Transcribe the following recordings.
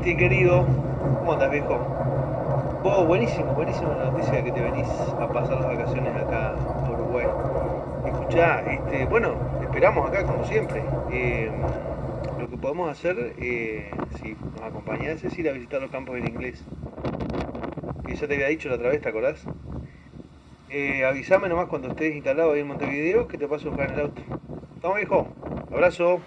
Santi, querido, ¿cómo andás, viejo? Vos, buenísimo, buenísima la noticia que te venís a pasar las vacaciones acá a Uruguay. Escuchá, bueno, esperamos acá como siempre. Lo que podemos hacer, si nos acompañás, es ir a visitar los campos en inglés. Que ya te había dicho la otra vez, ¿te acordás? Avísame nomás cuando estés instalado ahí en Montevideo que te paso a buscar en el auto. ¿Estamos, viejo? Abrazo.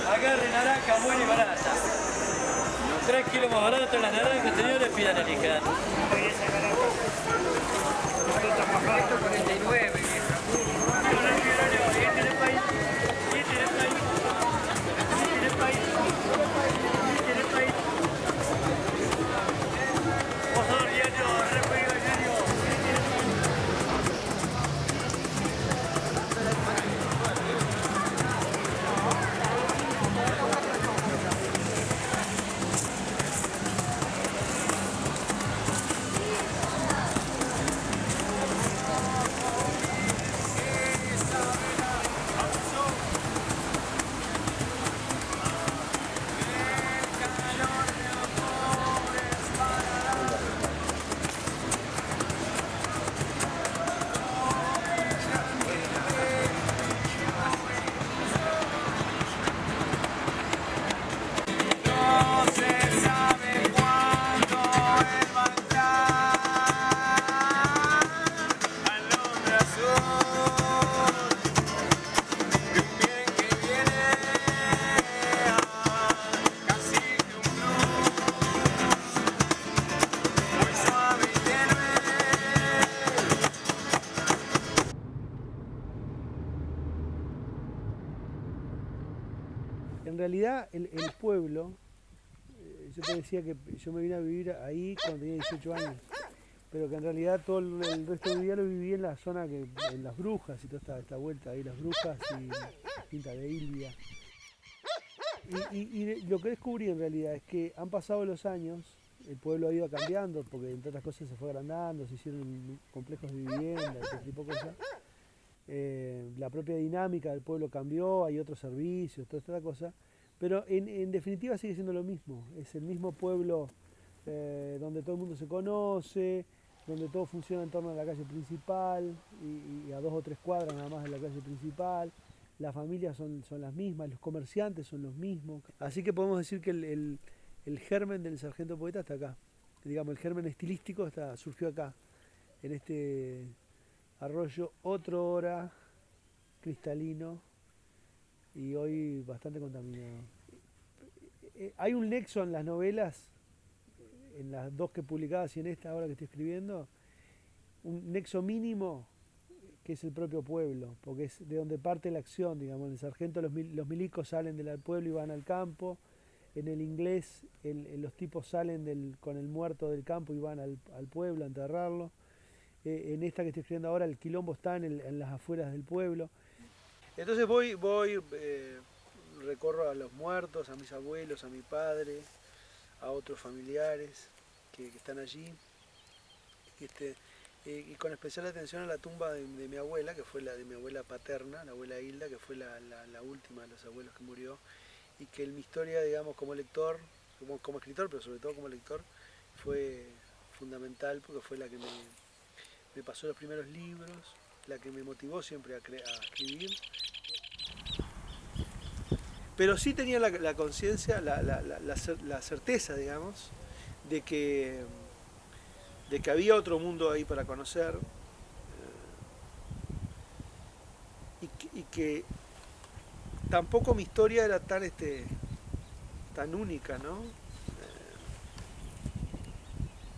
Agarre naranja buena y barata. 3 kilos más barato las naranjas, señores, pidan elija. 49. En realidad, el pueblo, yo te decía que yo me vine a vivir ahí cuando tenía 18 años, pero que en realidad todo el resto de mi vida lo viví en la zona, en Las Brujas y toda esta vuelta ahí, Las Brujas y Quinta de Ilvia. Y lo que descubrí en realidad es que han pasado los años, el pueblo ha ido cambiando, porque entre otras cosas se fue agrandando, se hicieron complejos de vivienda, este tipo de cosas. La propia dinámica del pueblo cambió, hay otros servicios, toda esta cosa, pero en definitiva sigue siendo lo mismo, es el mismo pueblo donde todo el mundo se conoce, donde todo funciona en torno a la calle principal y a 2 o 3 cuadras nada más de la calle principal. Las familias son las mismas, los comerciantes son los mismos. Así que podemos decir que el germen del Sargento Poeta está acá. Digamos, el germen estilístico surgió acá, en este arroyo otro hora cristalino y hoy bastante contaminado. Hay un nexo en las novelas, en las dos que publicadas y en esta ahora que estoy escribiendo, un nexo mínimo que es el propio pueblo, porque es de donde parte la acción, digamos. En el Sargento los milicos salen del pueblo y van al campo, en el inglés los tipos salen con el muerto del campo y van al pueblo a enterrarlo. En esta que estoy escribiendo ahora el quilombo está en las afueras del pueblo. Entonces recorro a los muertos, a mis abuelos, a mi padre, a otros familiares que están allí. Y con especial atención a la tumba de mi abuela, que fue la de mi abuela paterna, la abuela Hilda, que fue la última de los abuelos que murió, y que en mi historia, digamos, como lector, como escritor, pero sobre todo como lector, fue fundamental porque fue la que me pasó los primeros libros, la que me motivó siempre a escribir. Pero sí tenía la conciencia, la certeza, digamos, de que había otro mundo ahí para conocer, y que tampoco mi historia era tan única, ¿no?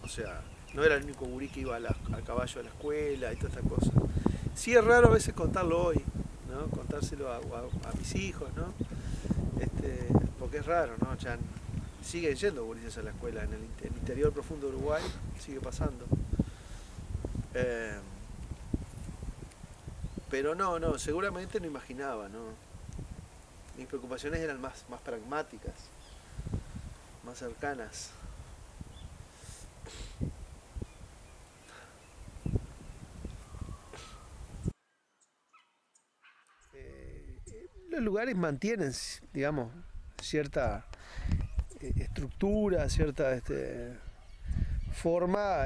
O sea, no era el único gurí que iba a caballo a la escuela y todas estas cosas. Sí es raro a veces contarlo hoy, ¿no? Contárselo a mis hijos, ¿no? Porque es raro, ¿no? Ya siguen yendo gurises a la escuela en el interior profundo de Uruguay, sigue pasando. Pero no, seguramente no imaginaba, ¿no? Mis preocupaciones eran más pragmáticas, más cercanas. Los lugares mantienen, digamos, cierta estructura, cierta forma,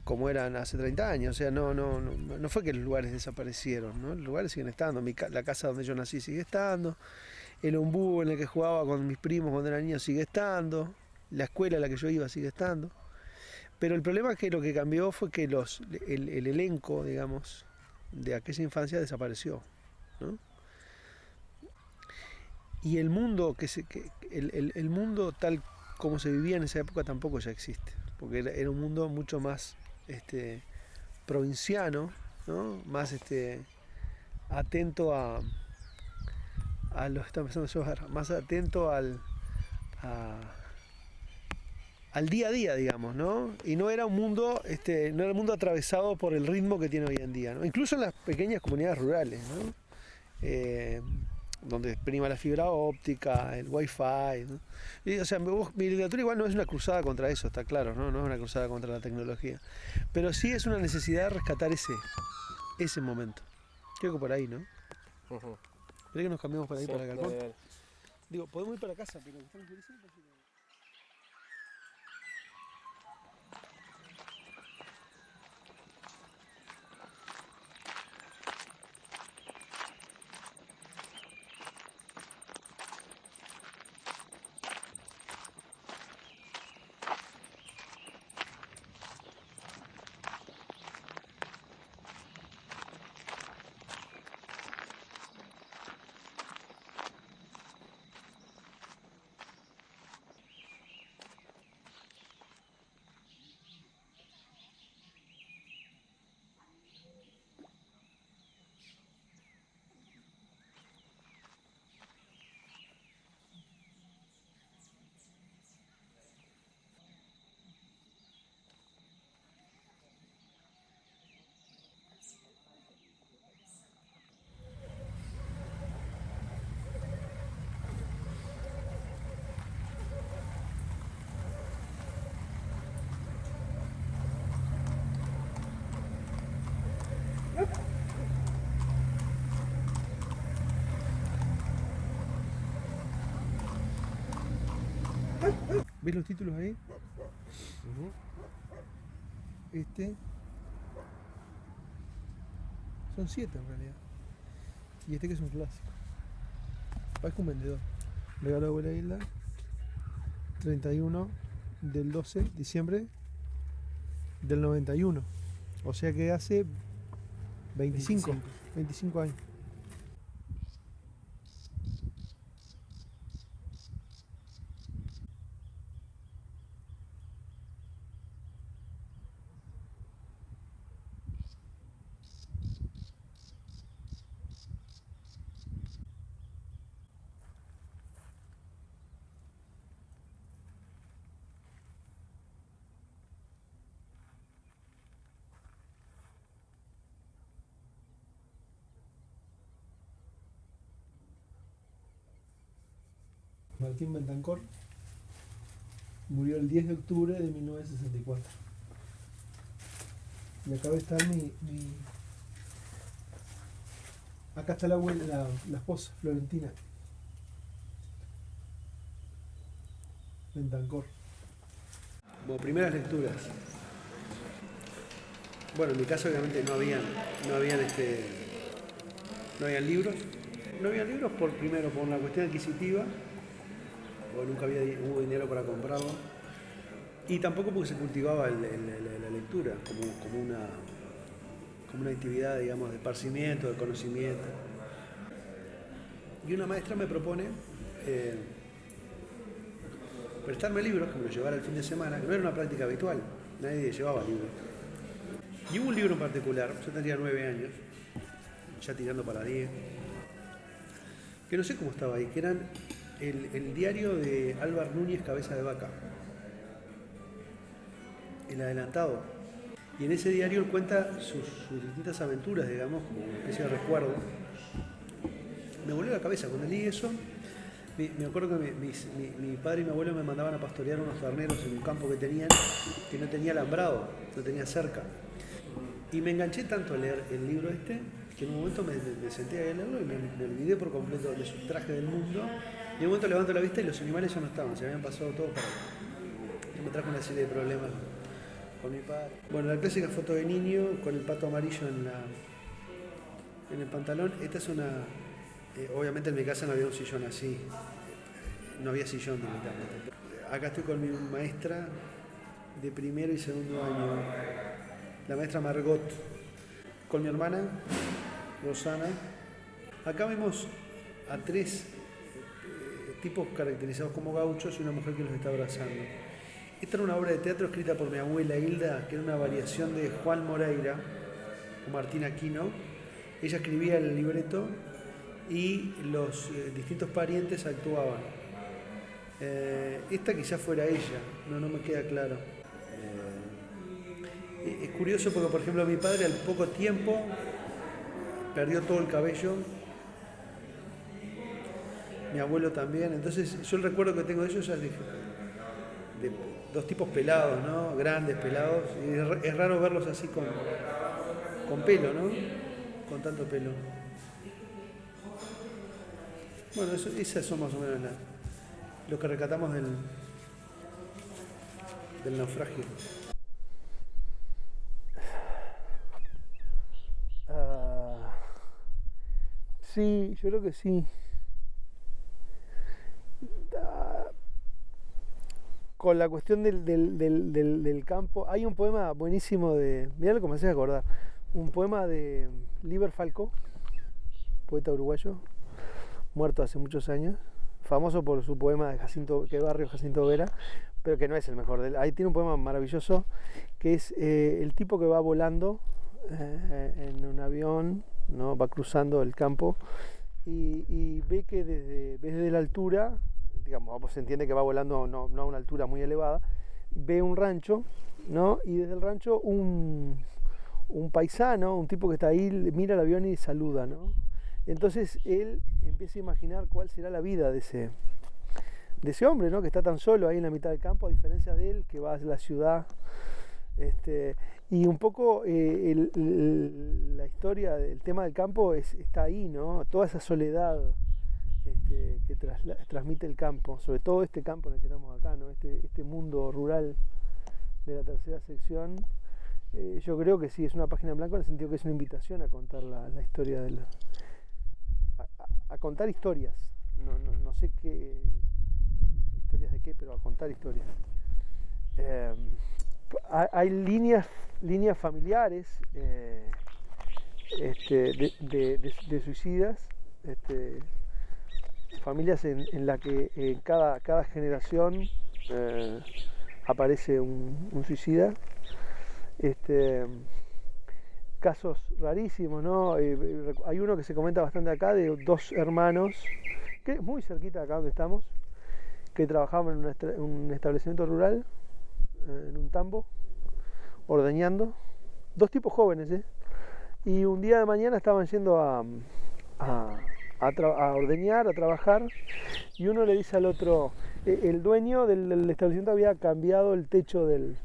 como eran hace 30 años. O sea, no fue que los lugares desaparecieron, ¿no? Los lugares siguen estando. La casa donde yo nací sigue estando. El ombú en el que jugaba con mis primos cuando era niño sigue estando. La escuela a la que yo iba sigue estando. Pero el problema es que lo que cambió fue que el elenco, digamos, de aquella infancia desapareció, ¿no? Y el mundo, el mundo tal como se vivía en esa época tampoco ya existe, porque era un mundo mucho más provinciano, ¿no? Más atento a lo que está empezando a llevar, más atento al día a día, digamos, ¿no? Y no era un mundo, no era un mundo atravesado por el ritmo que tiene hoy en día, ¿no? Incluso en las pequeñas comunidades rurales, ¿no? Donde prima la fibra óptica, el wifi, ¿no? O sea, mi literatura igual no es una cruzada contra eso, está claro, ¿no? No es una cruzada contra la tecnología. Pero sí es una necesidad de rescatar ese momento. Creo que por ahí, ¿no? ¿Crees que nos cambiamos por ahí, sí, para el galpón? Dale. Digo, podemos ir para casa, pero estamos diciendo. ¿Ves los títulos ahí? Son 7 en realidad. Y que es un clásico. Parezco un vendedor. Regalo de abuela Hilda, 31 del 12 de diciembre del 91. O sea que hace 25 años. Martín Bentancor, Murió el 10 de octubre de 1964. Y acá está acá está la abuela, la esposa, Florentina. Bentancor. Como primeras lecturas. Bueno, en mi caso obviamente no habían libros. No había libros primero por una cuestión adquisitiva, porque nunca hubo dinero para comprarlo, y tampoco porque se cultivaba la lectura como una actividad, digamos, de esparcimiento, de conocimiento. Y una maestra me propone prestarme libros, que me los llevara el fin de semana, que no era una práctica habitual, nadie llevaba libros. Y hubo un libro en particular, yo tendría 9 años, ya tirando para 10, que no sé cómo estaba ahí, que eran el diario de Álvar Núñez Cabeza de Vaca, el adelantado. Y en ese diario él cuenta sus distintas aventuras, digamos, como una especie de recuerdo. Me volvió la cabeza cuando leí eso. Me acuerdo que mi padre y mi abuelo me mandaban a pastorear unos terneros en un campo que tenían, que no tenía alambrado, no tenía cerca. Y me enganché tanto a leer el libro que en un momento me senté a leerlo y me olvidé por completo de su traje del mundo. Y en un momento levanto la vista y los animales ya no estaban, se habían pasado todos para allá. Y me trajo una serie de problemas con mi padre. Bueno, la clásica foto de niño con el pato amarillo en el pantalón. Esta es una... obviamente en mi casa no había un sillón así. No había sillón directamente. Acá estoy con mi maestra de primero y segundo año, la maestra Margot, con mi hermana Rosana. Acá vemos a 3 tipos caracterizados como gauchos y una mujer que los está abrazando. Esta era una obra de teatro escrita por mi abuela Hilda, que era una variación de Juan Moreira o Martín Aquino. Ella escribía el libreto y los distintos parientes actuaban. Esta quizás fuera ella, no me queda claro. Es curioso porque, por ejemplo, mi padre al poco tiempo perdió todo el cabello, mi abuelo también. Entonces yo el recuerdo que tengo de ellos es de 2 tipos pelados, ¿no? Grandes, pelados, y es raro verlos así con pelo, ¿no? Con tanto pelo. Bueno, esas son más o menos lo que rescatamos del naufragio. Sí, yo creo que sí. Con la cuestión del campo, hay un poema buenísimo mirá lo que me haces acordar, un poema de Liber Falcó, poeta uruguayo, muerto hace muchos años, famoso por su poema de Barrio Jacinto Vera, pero que no es el mejor. Ahí tiene un poema maravilloso, que es el tipo que va volando en un avión, ¿no? Va cruzando el campo y ve que desde la altura, digamos, se entiende que va volando no a una altura muy elevada, ve un rancho, ¿no? Y desde el rancho un paisano, un tipo que está ahí, mira el avión y saluda, ¿no? Entonces él empieza a imaginar cuál será la vida de ese hombre, ¿no? Que está tan solo ahí en la mitad del campo, a diferencia de él, que va a la ciudad. Y un poco la historia, el tema del campo está ahí, ¿no? Toda esa soledad que transmite el campo, sobre todo este campo en el que estamos acá, ¿no? Este mundo rural de la tercera sección. Yo creo que sí, es una página en blanco en el sentido que es una invitación a contar la historia a contar historias. No sé qué historias de qué, pero a contar historias. Hay líneas familiares de suicidas, familias en la que cada generación aparece un suicida. Casos rarísimos, ¿no? Hay uno que se comenta bastante acá de 2 hermanos, que es muy cerquita de acá donde estamos, que trabajaban en un establecimiento rural, en un tambo, ordeñando. 2 tipos jóvenes, y un día de mañana estaban yendo a a ordeñar, a trabajar, y uno le dice al otro, el dueño del establecimiento había cambiado el techo del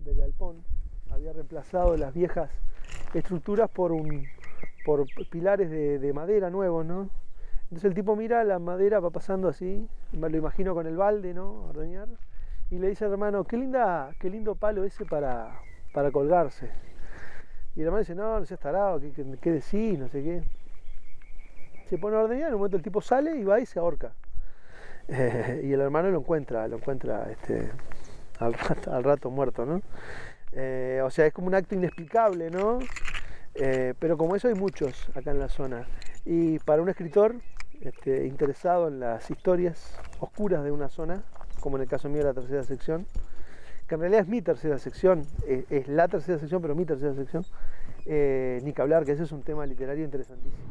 galpón, había reemplazado las viejas estructuras por pilares de madera nuevos, ¿no? Entonces el tipo mira la madera, va pasando así, me lo imagino con el balde, ¿no? A ordeñar, y le dice al hermano, qué lindo palo ese para colgarse. Y el hermano dice, no seas tarado, ¿qué decís? No sé qué. Se pone a ordeñar, en un momento el tipo sale y va y se ahorca. Y el hermano lo encuentra al rato muerto, ¿no? O sea, es como un acto inexplicable, ¿no? Pero como eso hay muchos acá en la zona. Y para un escritor interesado en las historias oscuras de una zona, como en el caso mío de la tercera sección, que en realidad es mi tercera sección, es la tercera sección, pero mi tercera sección, ni que hablar, que ese es un tema literario interesantísimo.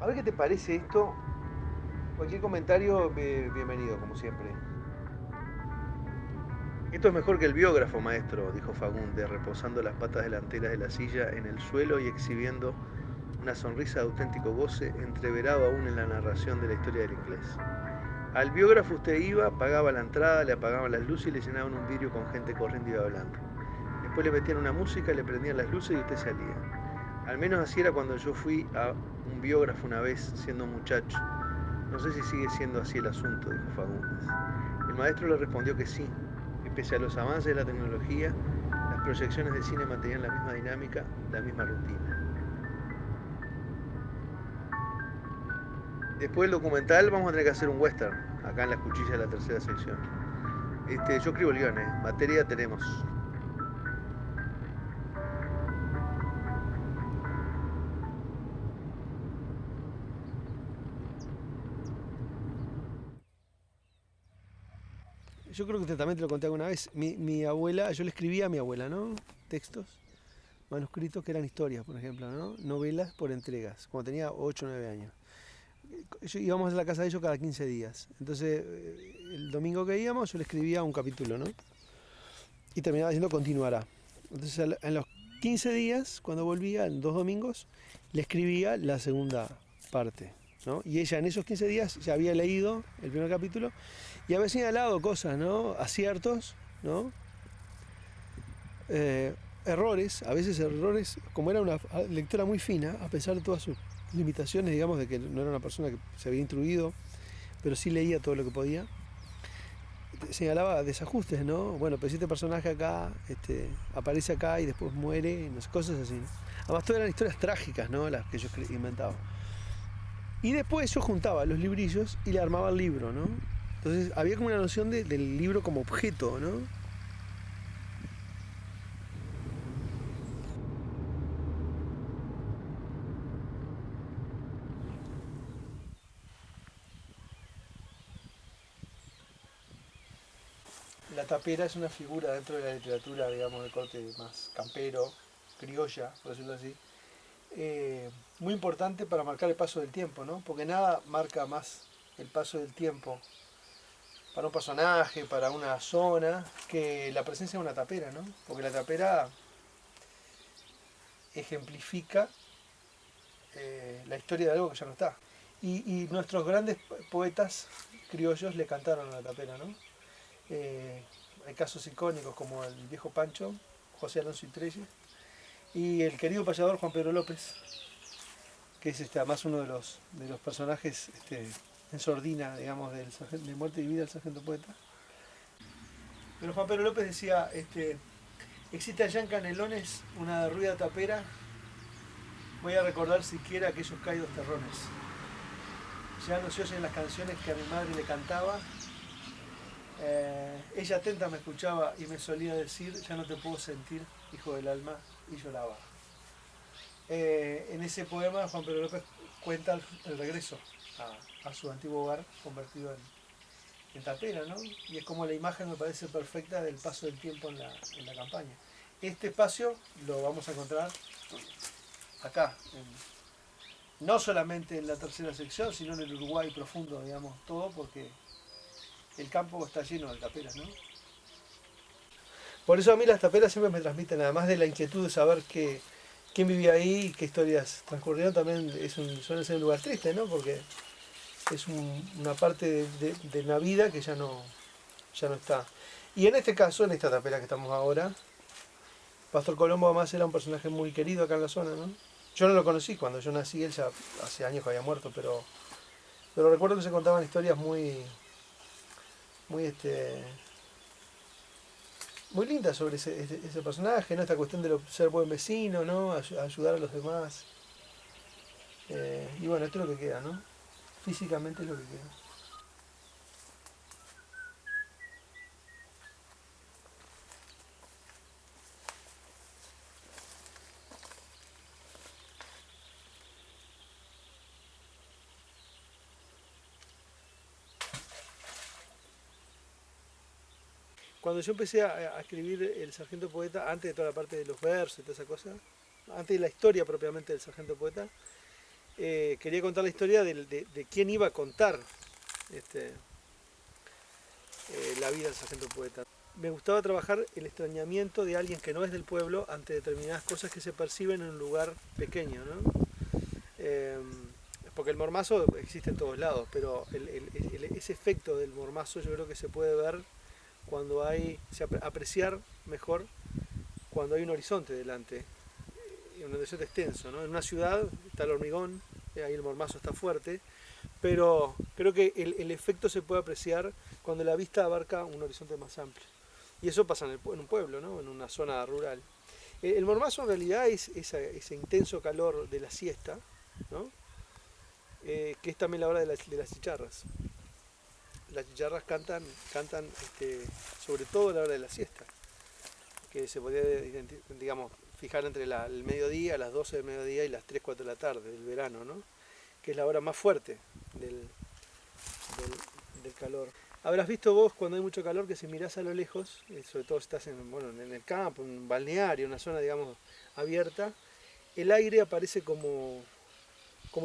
A ver qué te parece esto. Cualquier comentario, bienvenido, como siempre. Esto es mejor que el biógrafo, maestro, dijo Fagunde, reposando las patas delanteras de la silla en el suelo y exhibiendo una sonrisa de auténtico goce, entreverado aún en la narración de la historia del inglés. Al biógrafo usted iba, pagaba la entrada, le apagaban las luces y le llenaban un vidrio con gente corriendo y hablando. Después le metían una música, le prendían las luces y usted salía. Al menos así era cuando yo fui a un biógrafo una vez, siendo un muchacho. No sé si sigue siendo así el asunto, dijo Fagundes. El maestro le respondió que sí, que pese a los avances de la tecnología, las proyecciones de cine mantenían la misma dinámica, la misma rutina. Después del documental vamos a tener que hacer un western, acá en las cuchillas de la tercera sección. Yo escribo el guión, materia tenemos. Yo creo que usted también te lo conté alguna vez. Mi abuela, yo le escribía a mi abuela, ¿no? Textos, manuscritos que eran historias, por ejemplo, ¿no? Novelas por entregas, cuando tenía 8 o 9 años. Íbamos a la casa de ellos cada 15 días. Entonces, el domingo que íbamos, yo le escribía un capítulo, ¿no? Y terminaba diciendo continuará. Entonces, en los 15 días, cuando volvía, en 2 domingos, le escribía la segunda parte, ¿no? Y ella en esos 15 días ya había leído el primer capítulo y había señalado cosas, ¿no? Aciertos, ¿no? Errores, a veces errores, como era una lectora muy fina, a pesar de todas sus limitaciones, digamos, de que no era una persona que se había instruido, pero sí leía todo lo que podía, señalaba desajustes, ¿no? Bueno, pero si este personaje acá, aparece acá y después muere, no sé, cosas así, ¿no? Además, todas eran historias trágicas, ¿no? Las que yo inventaba. Y después yo juntaba los librillos y le armaba el libro, ¿no? Entonces había como una noción del libro como objeto, ¿no? La tapera es una figura dentro de la literatura, digamos, de corte más campero, criolla, por decirlo así, muy importante para marcar el paso del tiempo, ¿no? Porque nada marca más el paso del tiempo para un personaje, para una zona, que la presencia de una tapera, ¿no? Porque la tapera ejemplifica la historia de algo que ya no está. Y nuestros grandes poetas criollos le cantaron a la tapera, ¿no? Hay casos icónicos como el viejo Pancho, José Alonso y Trelles, y el querido payador Juan Pedro López, que es además uno de los personajes en sordina, digamos, de Muerte y Vida del Sargento Poeta. Pero Juan Pedro López decía, existe allá en Canelones una derruida tapera, voy a recordar siquiera aquellos caídos terrones. Ya no se oyen las canciones que a mi madre le cantaba. Ella atenta me escuchaba y me solía decir, ya no te puedo sentir, hijo del alma, y lloraba. En ese poema Juan Pedro López cuenta el regreso a su antiguo hogar convertido en tapera, ¿no? Y es como la imagen me parece perfecta del paso del tiempo en la campaña. Este espacio lo vamos a encontrar acá, no solamente en la tercera sección, sino en el Uruguay profundo, digamos, todo, porque el campo está lleno de taperas, ¿no? Por eso a mí las taperas siempre me transmiten, además de la inquietud de saber quién vivía ahí y qué historias transcurrieron, también suele ser un lugar triste, ¿no? Porque es una parte de una vida que ya no está. Y en este caso, en esta tapera que estamos ahora, Pastor Colombo además era un personaje muy querido acá en la zona, ¿no? Yo no lo conocí cuando yo nací, él ya hace años que había muerto, pero recuerdo que se contaban historias muy lindas sobre ese personaje, ¿no? Esta cuestión de ser buen vecino, ¿no? Ayudar a los demás. Y bueno, esto es lo que queda, ¿no? Físicamente es lo que queda. Cuando yo empecé a escribir El Sargento Poeta, antes de toda la parte de los versos y toda esa cosa, antes de la historia propiamente del Sargento Poeta, quería contar la historia de quién iba a contar la vida del Sargento Poeta. Me gustaba trabajar el extrañamiento de alguien que no es del pueblo ante determinadas cosas que se perciben en un lugar pequeño, ¿no? Porque el mormazo existe en todos lados, pero ese efecto del mormazo yo creo que se puede ver cuando apreciar mejor cuando hay un horizonte delante, un horizonte extenso, ¿no? En una ciudad está el hormigón, ahí el mormazo está fuerte, pero creo que el efecto se puede apreciar cuando la vista abarca un horizonte más amplio. Y eso pasa en un pueblo, ¿no? En una zona rural. El mormazo en realidad es ese intenso calor de la siesta, ¿no? Que es también la hora de las chicharras. Las chicharras cantan sobre todo a la hora de la siesta, que se podría, digamos, fijar entre el mediodía, las 12 del mediodía y las 3, 4 de la tarde del verano, ¿no? Que es la hora más fuerte del calor. Habrás visto vos cuando hay mucho calor que si mirás a lo lejos, sobre todo si estás en el campo, en un balneario, una zona, digamos, abierta, el aire aparece como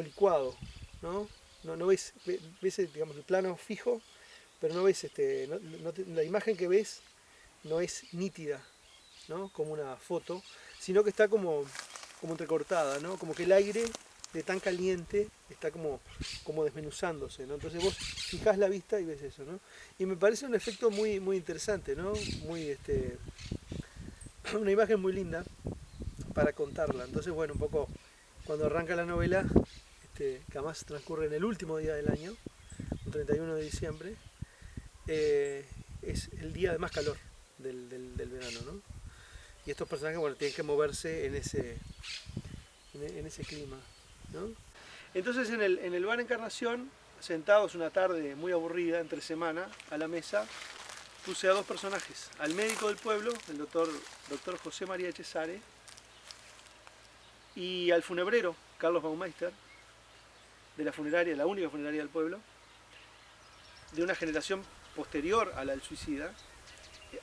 licuado, ¿no? No ves, digamos, el plano fijo, pero no ves, la imagen que ves no es nítida, ¿no? Como una foto, sino que está como entrecortada, ¿no? Como que el aire de tan caliente está como desmenuzándose, ¿no? Entonces vos fijás la vista y ves eso, ¿no? Y me parece un efecto muy, muy interesante, ¿no? Una imagen muy linda para contarla. Entonces, bueno, un poco cuando arranca la novela, que además transcurre en el último día del año, un 31 de diciembre, es el día de más calor del verano, ¿no? Y estos personajes, bueno, tienen que moverse en ese clima, ¿no? Entonces en el bar Encarnación, sentados una tarde muy aburrida, entre semana, a la mesa, puse a dos personajes, al médico del pueblo, el doctor José María Cesare, y al funebrero, Carlos Baumeister, de la funeraria, la única funeraria del pueblo, de una generación posterior a la del suicida,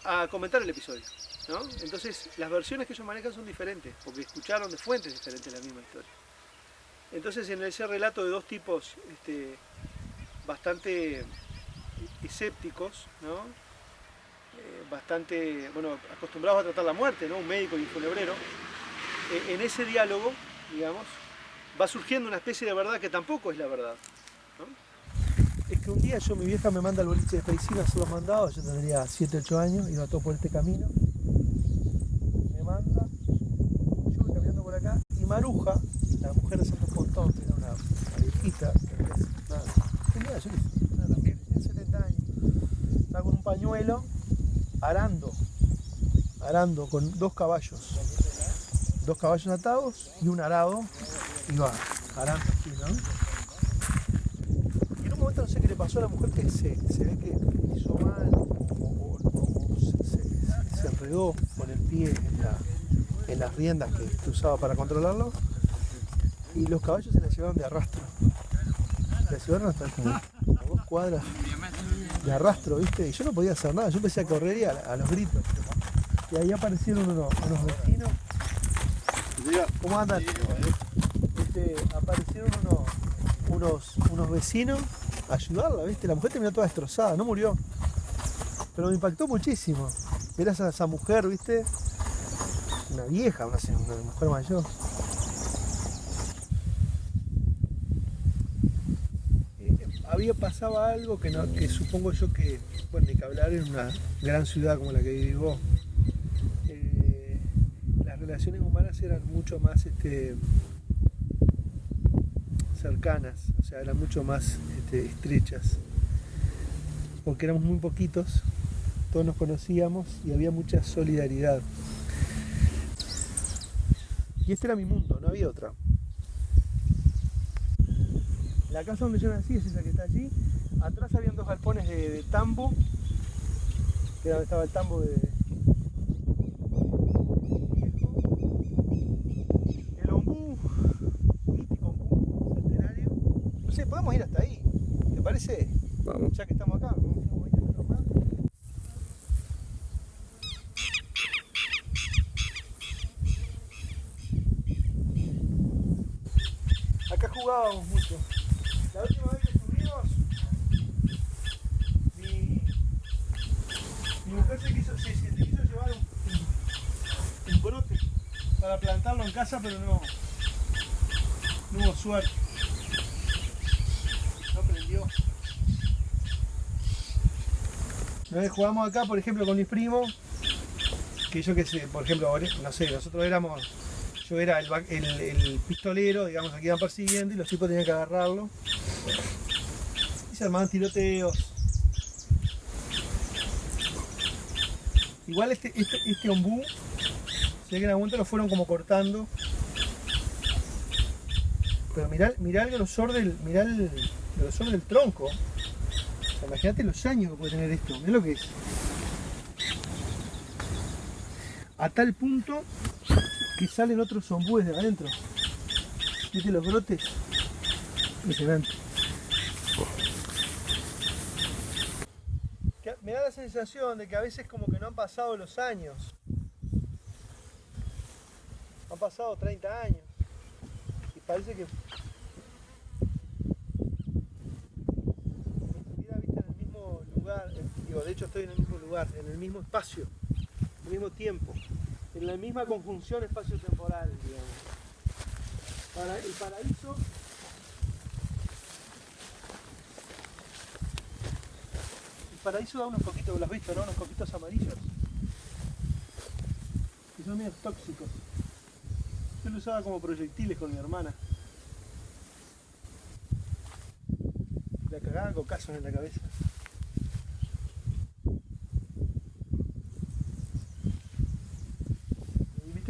a comentar el episodio, ¿no? Entonces las versiones que ellos manejan son diferentes, porque escucharon de fuentes diferentes la misma historia. Entonces en ese relato de dos tipos bastante escépticos, ¿no? Bastante, bueno, acostumbrados a tratar la muerte, ¿no? Un médico y un funebrero, en ese diálogo, digamos, va surgiendo una especie de verdad que tampoco es la verdad, ¿no? Es que un día mi vieja me manda al boliche de Paisina a hacer los mandados, yo tendría 7, 8 años, iba todo por este camino, me manda, yo voy caminando por acá, y Maruja, la mujer de Santo Pontón, que era una viejita, tenía 70 años, estaba con un pañuelo, arando con dos caballos atados y un arado, iba arando así, ¿no? Y en un momento no sé qué le pasó a la mujer, que se ve que hizo mal o se enredó con el pie en las riendas que usaba para controlarlo, y los caballos se la llevaron de arrastro. La llevaron hasta como 2 cuadras de arrastro, ¿viste? Y yo no podía hacer nada, yo empecé a correr y a los gritos. Y ahí aparecieron unos vecinos. ¿Cómo andan? Aparecieron unos vecinos a ayudarla, ¿viste? La mujer terminó toda destrozada, no murió. Pero me impactó muchísimo. Mirás a esa mujer, ¿viste? Una vieja, una mujer mayor. Pasaba algo que, no, que supongo yo que, bueno, ni que hablar en una gran ciudad como la que vivo, las relaciones humanas eran mucho más cercanas, o sea, eran mucho más estrechas, porque éramos muy poquitos, todos nos conocíamos y había mucha solidaridad. Y este era mi mundo, no había otra. La casa donde yo nací es esa que está allí. Atrás habían 2 galpones de tambo, que era donde estaba el tambo de viejo. El ombú, mítico ombú, centenario. No sé, podemos ir hasta ahí. ¿Te parece? Vamos. Ya que estamos acá, vamos a ir a otro más. Acá jugábamos mucho. La última vez que estuvimos, mi mujer se quiso llevar un brote para plantarlo en casa, pero no hubo suerte. No prendió. Una vez jugamos acá, por ejemplo, con mis primos, que yo que sé, por ejemplo, no sé, nosotros éramos... Yo era el pistolero, digamos, aquí iban persiguiendo y los tipos tenían que agarrarlo. Y se armaban tiroteos. Igual este ombú, se ve que en algún momento lo fueron como cortando. Pero mirá el grosor del tronco. O sea, imagínate los años que puede tener esto. Mirá lo que es. A tal punto que salen otros ombúes de adentro. ¿Viste los brotes? Impresionante. Me da la sensación de que a veces como que no han pasado los años. Han pasado 30 años. Y parece que estuviera, viste, en el mismo lugar. De hecho estoy en el mismo lugar, en el mismo espacio, en el mismo tiempo. En la misma conjunción espacio-temporal, digamos. El paraíso da unos coquitos, ¿lo has visto, no? Unos coquitos amarillos. Que son medio tóxicos. Yo lo usaba como proyectiles con mi hermana. La cagaban con cazos en la cabeza.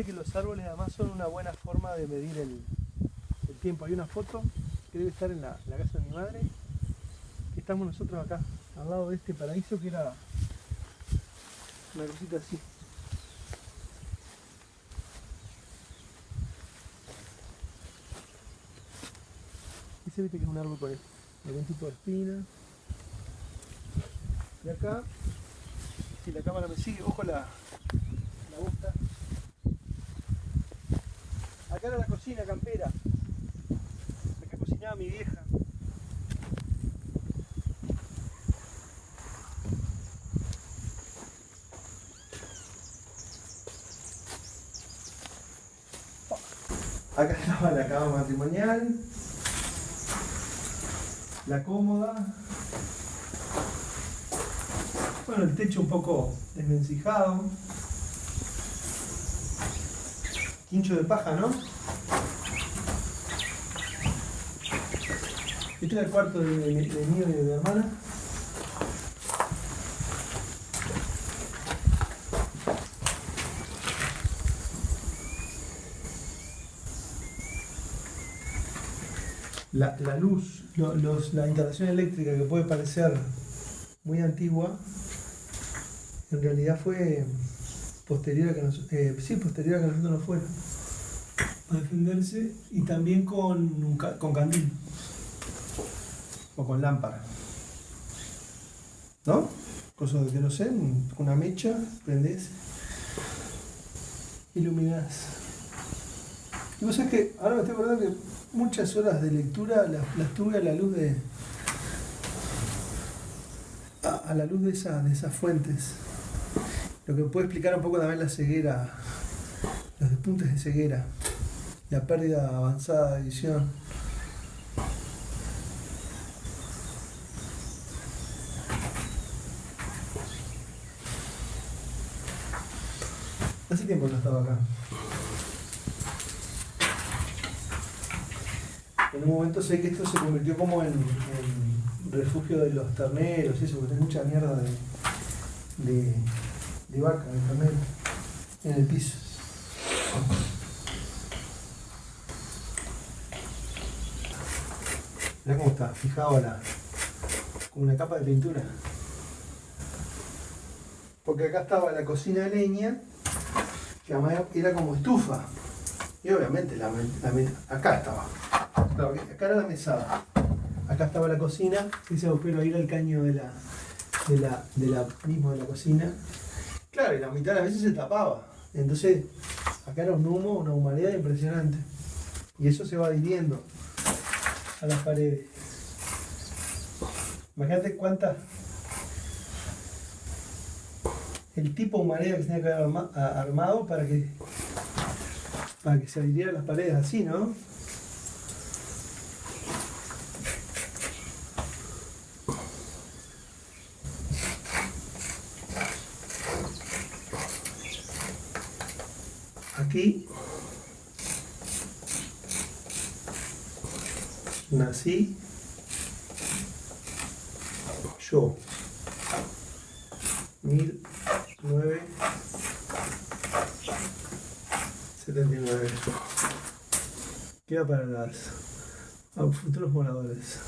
Que los árboles además son una buena forma de medir el tiempo. Hay una foto que debe estar en la casa de mi madre, que estamos nosotros acá, al lado de este paraíso que era una cosita así. Ese viste que es un árbol con algún tipo de espina. Y acá, si la cámara me sigue, ojo la bosta. Acá era la cocina campera, acá cocinaba mi vieja. Acá estaba la cama matrimonial, la cómoda, bueno, el techo un poco desvencijado. Quincho de paja, ¿no? Este era el cuarto de mío y de mi hermana. La luz, la instalación eléctrica, que puede parecer muy antigua, en realidad fue posterior a que nosotros nos fuera, para defenderse, y también con candil o con lámpara, ¿no? Cosas de que no sé, una mecha, prendés, iluminás. Y vos sabés que ahora me estoy acordando que muchas horas de lectura las tuve a la luz de esas fuentes. Lo que puede explicar un poco también la ceguera, los despuntes de ceguera, la pérdida avanzada de visión. Hace tiempo no estaba acá. En un momento sé que esto se convirtió como en refugio de los terneros y eso, porque hay mucha mierda de vaca, de ternero, en el piso. Mirá cómo está fijado como una capa de pintura. Porque acá estaba la cocina de leña, que además era como estufa. Y obviamente acá estaba. Claro, acá era la mesada. Acá estaba la cocina, ese agujero ahí era el caño de la cocina. Claro, y la mitad de las veces se tapaba. Entonces, acá era un humo, una humareda impresionante. Y eso se va adhiriendo a las paredes. Imagínate cuántas. El tipo de humareda que se tenía que haber armado para que se adhirieran las paredes así, ¿no? Aquí nací yo, 1979. Queda para los futuros moradores.